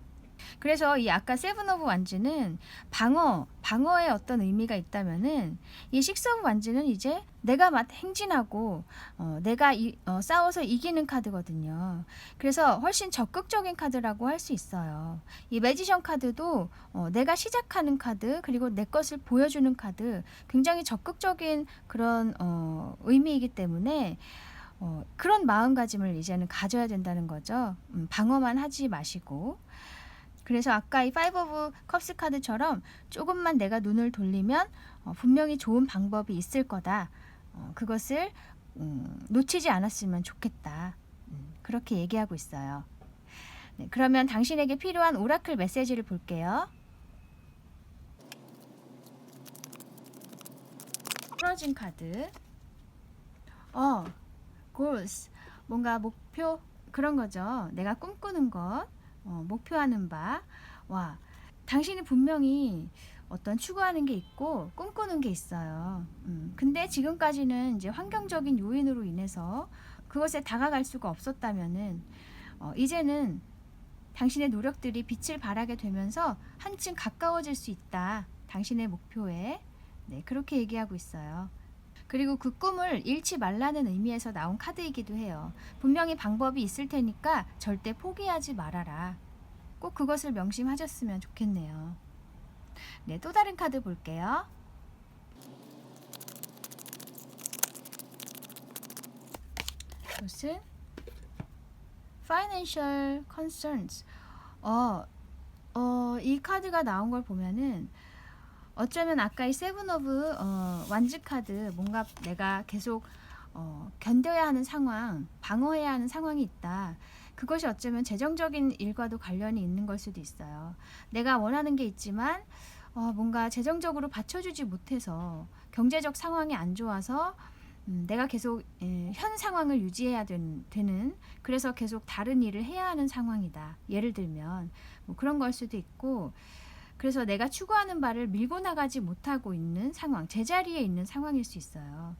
그래서 이 아까 세븐 오브 완즈는 방어의 어떤 의미가 있다면은 이 식스 오브 완즈는 이제 내가 행진하고 내가 싸워서 이기는 카드거든요. 그래서 훨씬 적극적인 카드라고 할 수 있어요. 이 매지션 카드도 내가 시작하는 카드, 그리고 내 것을 보여주는 카드, 굉장히 적극적인 그런 의미이기 때문에 그런 마음가짐을 이제는 가져야 된다는 거죠. 방어만 하지 마시고. 그래서 아까 이 파이브 오브 컵스 카드처럼 조금만 내가 눈을 돌리면 분명히 좋은 방법이 있을 거다. 그것을 놓치지 않았으면 좋겠다. 그렇게 얘기하고 있어요. 네, 그러면 당신에게 필요한 오라클 메시지를 볼게요. 풀어진 카드. goals. 뭔가 목표, 그런 거죠. 내가 꿈꾸는 것. 목표하는 바. 와, 당신이 분명히 어떤 추구하는 게 있고 꿈꾸는 게 있어요. 근데 지금까지는 이제 환경적인 요인으로 인해서 그것에 다가갈 수가 없었다면은 이제는 당신의 노력들이 빛을 발하게 되면서 한층 가까워질 수 있다. 당신의 목표에. 네, 그렇게 얘기하고 있어요. 그리고 그 꿈을 잃지 말라는 의미에서 나온 카드이기도 해요. 분명히 방법이 있을 테니까 절대 포기하지 말아라. 꼭 그것을 명심하셨으면 좋겠네요. 네, 또 다른 카드 볼게요. 이것은 Financial Concerns. 이 카드가 나온 걸 보면은 어쩌면 아까 이 세븐 오브 완즈 카드, 뭔가 내가 계속 견뎌야 하는 상황, 방어해야 하는 상황이 있다. 그것이 어쩌면 재정적인 일과도 관련이 있는 걸 수도 있어요. 내가 원하는 게 있지만 뭔가 재정적으로 받쳐주지 못해서 경제적 상황이 안 좋아서 내가 계속 현 상황을 유지해야 되는, 그래서 계속 다른 일을 해야 하는 상황이다. 예를 들면 뭐 그런 걸 수도 있고, 그래서 내가 추구하는 바를 밀고 나가지 못하고 있는 상황, 제자리에 있는 상황일 수 있어요.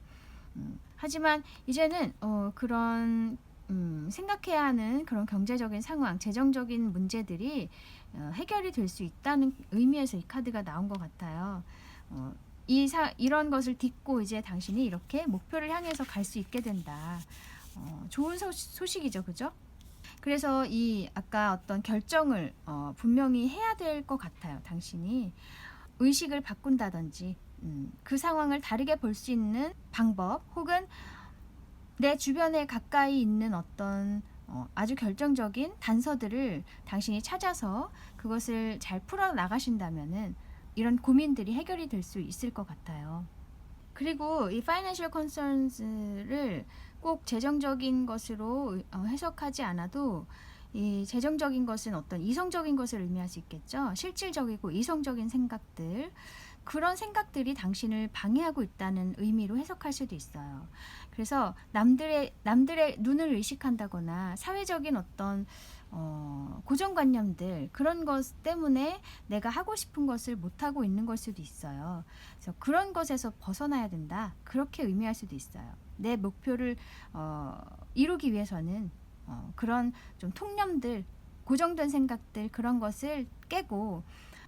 하지만 이제는 그런 생각해야 하는 그런 경제적인 상황, 재정적인 문제들이 해결이 될 수 있다는 의미에서 이 카드가 나온 것 같아요. 이런 것을 딛고 이제 당신이 이렇게 목표를 향해서 갈 수 있게 된다. 좋은 소식이죠, 그죠? 그래서 이 아까 어떤 결정을 분명히 해야 될 것 같아요. 당신이 의식을 바꾼다든지 그 상황을 다르게 볼 수 있는 방법, 혹은 내 주변에 가까이 있는 어떤 아주 결정적인 단서들을 당신이 찾아서 그것을 잘 풀어 나가신다면은 이런 고민들이 해결이 될 수 있을 것 같아요. 그리고 이 Financial Concerns를 꼭 재정적인 것으로 해석하지 않아도, 이 재정적인 것은 어떤 이성적인 것을 의미할 수 있겠죠. 실질적이고 이성적인 생각들, 그런 생각들이 당신을 방해하고 있다는 의미로 해석할 수도 있어요. 그래서 남들의 눈을 의식한다거나 사회적인 어떤 고정관념들, 그런 것 때문에 내가 하고 싶은 것을 못하고 있는 걸 수도 있어요. 그래서 그런 것에서 벗어나야 된다. 그렇게 의미할 수도 있어요. 내 목표를 이루기 위해서는 그런 좀 통념들, 고정된 생각들, 그런 것을 깨고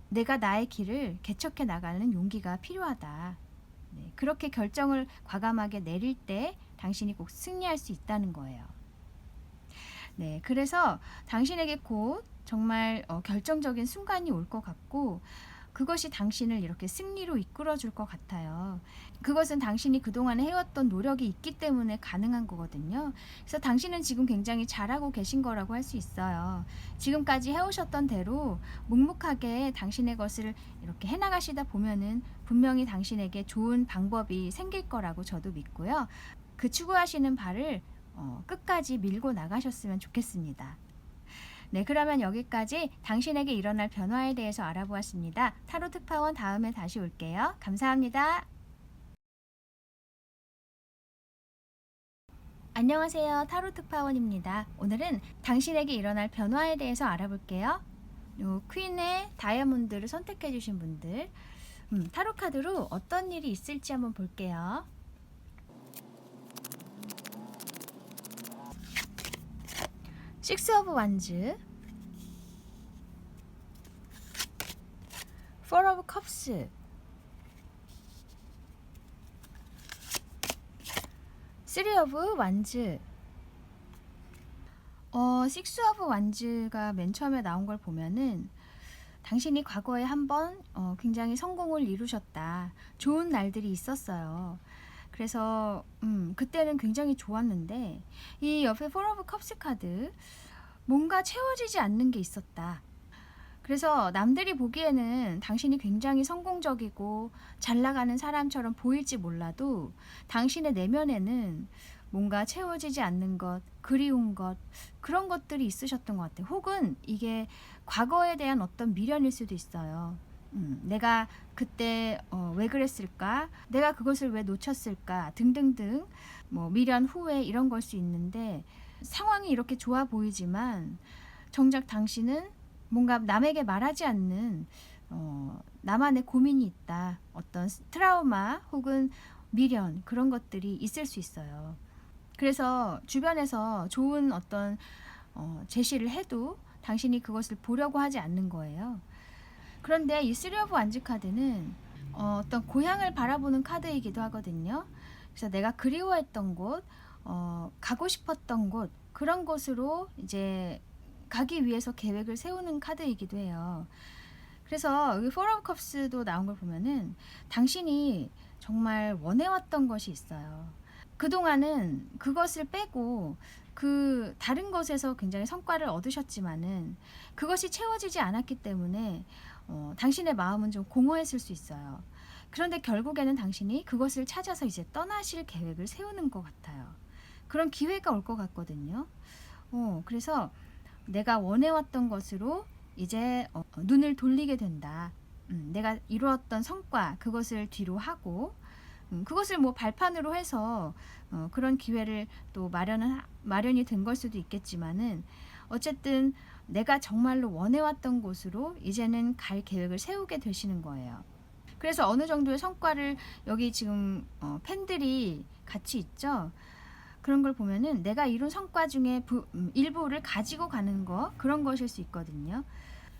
내가 나의 길을 개척해 나가는 용기가 필요하다. 네, 그렇게 결정을 과감하게 내릴 때 당신이 꼭 승리할 수 있다는 거예요. 네, 그래서 당신에게 곧 정말 결정적인 순간이 올 것 같고 그것이 당신을 이렇게 승리로 이끌어 줄 것 같아요. 그것은 당신이 그동안에 해왔던 노력이 있기 때문에 가능한 거거든요. 그래서 당신은 지금 굉장히 잘하고 계신 거라고 할 수 있어요. 지금까지 해오셨던 대로 묵묵하게 당신의 것을 이렇게 해나가시다 보면은 분명히 당신에게 좋은 방법이 생길 거라고 저도 믿고요. 그 추구하시는 바를 끝까지 밀고 나가셨으면 좋겠습니다. 네, 그러면 여기까지 당신에게 일어날 변화에 대해서 알아보았습니다. 타로 특파원 다음에 다시 올게요. 감사합니다. 안녕하세요. 타로 특파원입니다. 오늘은 당신에게 일어날 변화에 대해서 알아볼게요. 퀸의 다이아몬드를 선택해 주신 분들, 타로 카드로 어떤 일이 있을지 한번 볼게요. 식스 오브 완즈, 포 오브 컵스, 쓰리 오브 완즈. 식스 오브 완즈가 맨 처음에 나온 걸 보면은 당신이 과거에 한번 굉장히 성공을 이루셨다. 좋은 날들이 있었어요. 그래서 그때는 굉장히 좋았는데 이 옆에 포 오브 컵스 카드, 뭔가 채워지지 않는 게 있었다. 그래서 남들이 보기에는 당신이 굉장히 성공적이고 잘 나가는 사람처럼 보일지 몰라도 당신의 내면에는 뭔가 채워지지 않는 것, 그리운 것, 그런 것들이 있으셨던 것 같아요. 혹은 이게 과거에 대한 어떤 미련일 수도 있어요. 내가 그때 왜 그랬을까? 내가 그것을 왜 놓쳤을까? 등등등, 뭐 미련, 후회 이런 걸 수 있는데 상황이 이렇게 좋아 보이지만 정작 당신은 뭔가 남에게 말하지 않는 나만의 고민이 있다. 어떤 트라우마 혹은 미련, 그런 것들이 있을 수 있어요. 그래서 주변에서 좋은 어떤 제시를 해도 당신이 그것을 보려고 하지 않는 거예요. 그런데 이 쓰리 오브 완즈 카드는 어떤 고향을 바라보는 카드이기도 하거든요. 그래서 내가 그리워했던 곳, 가고 싶었던 곳, 그런 곳으로 이제 가기 위해서 계획을 세우는 카드이기도 해요. 그래서 여기 포 오브 컵스도 나온 걸 보면은 당신이 정말 원해왔던 것이 있어요. 그동안은 그것을 빼고 그 다른 것에서 굉장히 성과를 얻으셨지만은 그것이 채워지지 않았기 때문에 당신의 마음은 좀 공허했을 수 있어요. 그런데 결국에는 당신이 그것을 찾아서 이제 떠나실 계획을 세우는 것 같아요. 그런 기회가 올 것 같거든요. 그래서 내가 원해왔던 것으로 이제 눈을 돌리게 된다. 내가 이루었던 성과, 그것을 뒤로 하고 그것을 뭐 발판으로 해서 그런 기회를 또 마련이 된 걸 수도 있겠지만은 어쨌든 내가 정말로 원해왔던 곳으로 이제는 갈 계획을 세우게 되시는 거예요. 그래서 어느 정도의 성과를, 여기 지금 팬들이 같이 있죠. 그런 걸 보면은 내가 이룬 성과 중에 일부를 가지고 가는 거, 그런 것일 수 있거든요.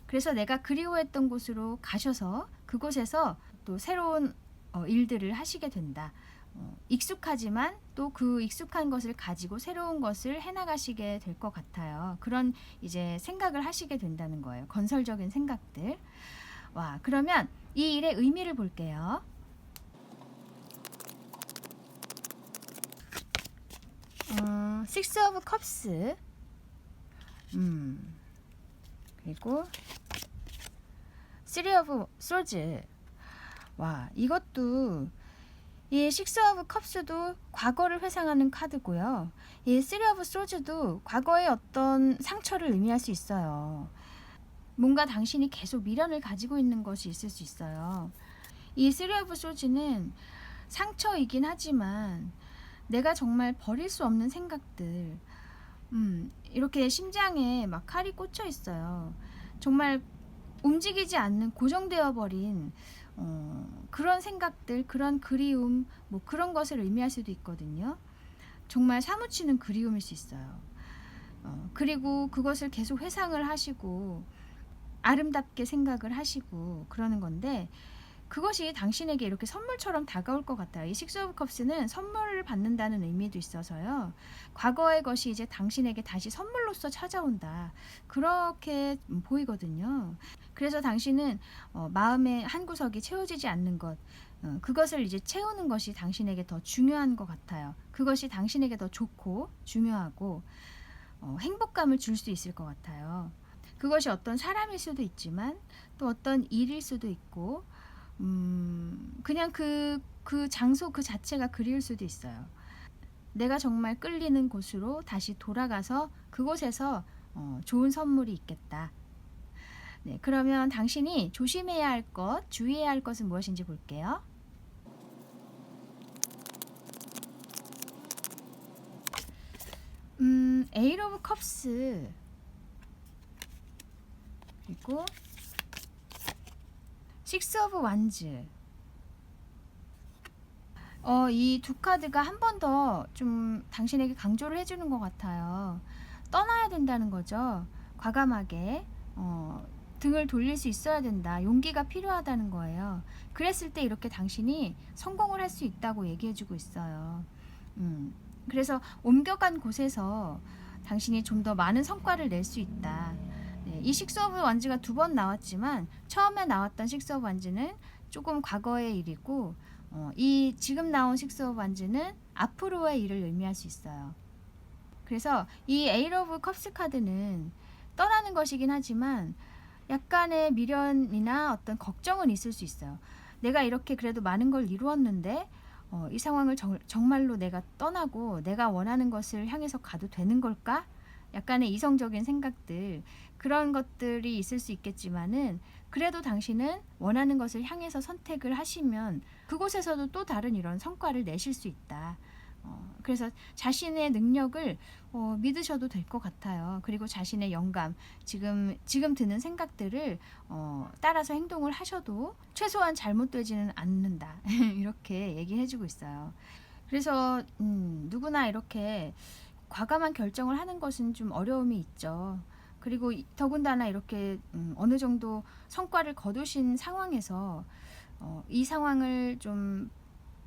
그래서 내가 그리워했던 곳으로 가셔서 그곳에서 또 새로운 일들을 하시게 된다. 익숙하지만 또 그 익숙한 것을 가지고 새로운 것을 해나가시게 될 것 같아요. 그런 이제 생각을 하시게 된다는 거예요. 건설적인 생각들. 와, 그러면 이 일의 의미를 볼게요. 식스 오브 컵스, 그리고 쓰리 오브 소즈. 와, 이것도 이 식스 오브 컵스도 과거를 회상하는 카드고요. 이 쓰리 오브 소즈도 과거의 어떤 상처를 의미할 수 있어요. 뭔가 당신이 계속 미련을 가지고 있는 것이 있을 수 있어요. 이 쓰리 오브 소즈는 상처이긴 하지만 내가 정말 버릴 수 없는 생각들, 이렇게 심장에 막 칼이 꽂혀 있어요. 정말 움직이지 않는, 고정되어 버린 그런 생각들, 그런 그리움, 뭐 그런 것을 의미할 수도 있거든요. 정말 사무치는 그리움일 수 있어요. 그리고 그것을 계속 회상을 하시고 아름답게 생각을 하시고 그러는 건데, 그것이 당신에게 이렇게 선물처럼 다가올 것 같아요. 이 식스 오브 컵스는 선물을 받는다는 의미도 있어서요. 과거의 것이 이제 당신에게 다시 선물로서 찾아온다. 그렇게 보이거든요. 그래서 당신은 마음의 한 구석이 채워지지 않는 것, 그것을 이제 채우는 것이 당신에게 더 중요한 것 같아요. 그것이 당신에게 더 좋고 중요하고 행복감을 줄 수 있을 것 같아요. 그것이 어떤 사람일 수도 있지만 또 어떤 일일 수도 있고 그냥 그 장소 그 자체가 그리울 수도 있어요. 내가 정말 끌리는 곳으로 다시 돌아가서 그곳에서 좋은 선물이 있겠다. 네, 그러면 당신이 조심해야 할 것, 주의해야 할 것은 무엇인지 볼게요. 에잇 오브 컵스 그리고 식스 오브 완즈. 이 두 카드가 한 번 더 좀 당신에게 강조를 해주는 것 같아요. 떠나야 된다는 거죠. 과감하게 등을 돌릴 수 있어야 된다. 용기가 필요하다는 거예요. 그랬을 때 이렇게 당신이 성공을 할 수 있다고 얘기해주고 있어요. 그래서 옮겨간 곳에서 당신이 좀 더 많은 성과를 낼 수 있다. 네, 이 식스 오브 완즈가 두 번 나왔지만 처음에 나왔던 식스 오브 완즈는 조금 과거의 일이고 이 지금 나온 식스 오브 완즈는 앞으로의 일을 의미할 수 있어요. 그래서 이 에잇 오브 컵스 카드는 떠나는 것이긴 하지만 약간의 미련이나 어떤 걱정은 있을 수 있어요. 내가 이렇게 그래도 많은 걸 이루었는데 이 상황을 정말로 내가 떠나고 내가 원하는 것을 향해서 가도 되는 걸까? 약간의 이성적인 생각들, 그런 것들이 있을 수 있겠지만은 그래도 당신은 원하는 것을 향해서 선택을 하시면 그곳에서도 또 다른 이런 성과를 내실 수 있다. 그래서 자신의 능력을 믿으셔도 될 것 같아요. 그리고 자신의 영감, 지금 드는 생각들을 따라서 행동을 하셔도 최소한 잘못되지는 않는다. 이렇게 얘기해주고 있어요. 그래서 누구나 이렇게 과감한 결정을 하는 것은 좀 어려움이 있죠. 그리고 더군다나 이렇게 어느 정도 성과를 거두신 상황에서 이 상황을 좀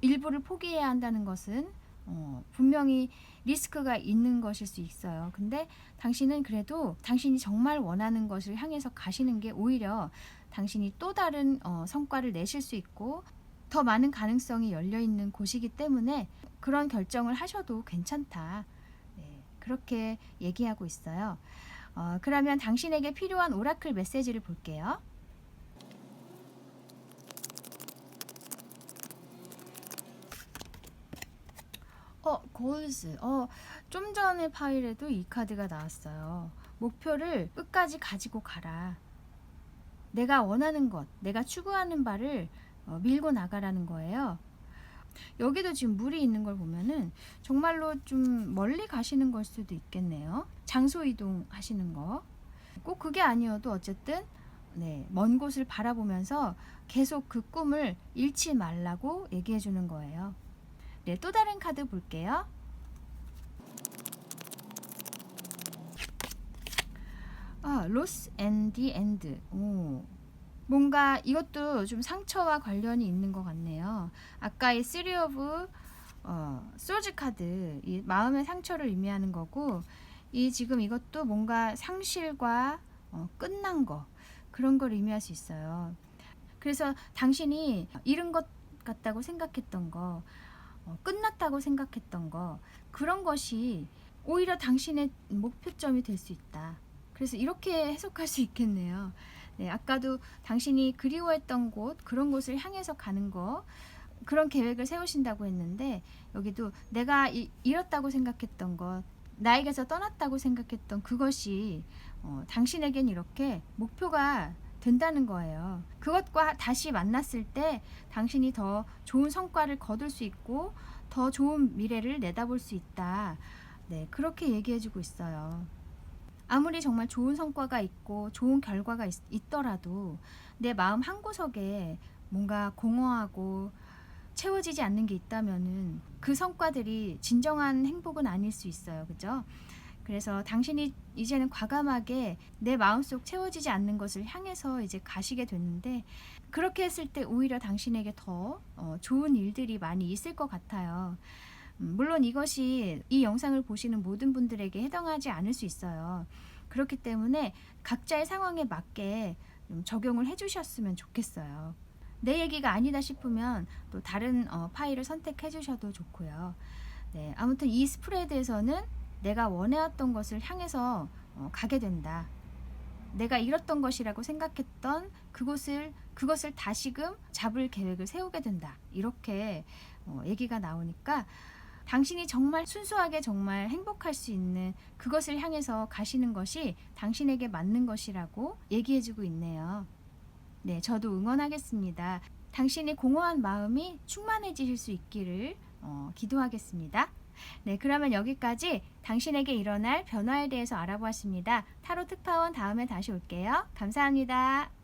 일부를 포기해야 한다는 것은 분명히 리스크가 있는 것일 수 있어요. 근데 당신은 그래도 당신이 정말 원하는 것을 향해서 가시는 게 오히려 당신이 또 다른 성과를 내실 수 있고 더 많은 가능성이 열려 있는 곳이기 때문에 그런 결정을 하셔도 괜찮다. 네, 그렇게 얘기하고 있어요. 그러면 당신에게 필요한 오라클 메시지를 볼게요. 골즈. 좀 전에 파일에도 이 카드가 나왔어요. 목표를 끝까지 가지고 가라. 내가 원하는 것, 내가 추구하는 바를 밀고 나가라는 거예요. 여기도 지금 물이 있는 걸 보면은 정말로 좀 멀리 가시는 걸 수도 있겠네요. 장소 이동하시는 거. 꼭 그게 아니어도 어쨌든 네, 먼 곳을 바라보면서 계속 그 꿈을 잃지 말라고 얘기해 주는 거예요. 네, 또 다른 카드 볼게요. 로스 앤 디 엔드. 뭔가 이것도 좀 상처와 관련이 있는 것 같네요. 아까 이 쓰리 오브 소즈 카드, 이 마음의 상처를 의미하는 거고, 이 지금 이것도 뭔가 상실과 끝난 거, 그런 걸 의미할 수 있어요. 그래서 당신이 잃은 것 같다고 생각했던 거, 끝났다고 생각했던 거, 그런 것이 오히려 당신의 목표점이 될 수 있다. 그래서 이렇게 해석할 수 있겠네요. 네, 아까도 당신이 그리워했던 곳, 그런 곳을 향해서 가는 거, 그런 계획을 세우신다고 했는데 여기도 내가 잃었다고 생각했던 것, 나에게서 떠났다고 생각했던 그것이 당신에겐 이렇게 목표가 된다는 거예요. 그것과 다시 만났을 때 당신이 더 좋은 성과를 거둘 수 있고 더 좋은 미래를 내다볼 수 있다. 네, 그렇게 얘기해주고 있어요. 아무리 정말 좋은 성과가 있고 좋은 결과가 있더라도 내 마음 한구석에 뭔가 공허하고 채워지지 않는 게 있다면은 그 성과들이 진정한 행복은 아닐 수 있어요. 그죠? 그래서 당신이 이제는 과감하게 내 마음속 채워지지 않는 것을 향해서 이제 가시게 됐는데, 그렇게 했을 때 오히려 당신에게 더 좋은 일들이 많이 있을 것 같아요. 물론 이것이 이 영상을 보시는 모든 분들에게 해당하지 않을 수 있어요. 그렇기 때문에 각자의 상황에 맞게 좀 적용을 해주셨으면 좋겠어요. 내 얘기가 아니다 싶으면 또 다른 파일을 선택해 주셔도 좋고요. 네, 아무튼 이 스프레드에서는 내가 원해왔던 것을 향해서 가게 된다. 내가 잃었던 것이라고 생각했던 그것을 다시금 잡을 계획을 세우게 된다. 이렇게 얘기가 나오니까 당신이 정말 순수하게 정말 행복할 수 있는 그것을 향해서 가시는 것이 당신에게 맞는 것이라고 얘기해주고 있네요. 네, 저도 응원하겠습니다. 당신이 공허한 마음이 충만해지실 수 있기를 기도하겠습니다. 네, 그러면 여기까지 당신에게 일어날 변화에 대해서 알아보았습니다. 타로 특파원 다음에 다시 올게요. 감사합니다.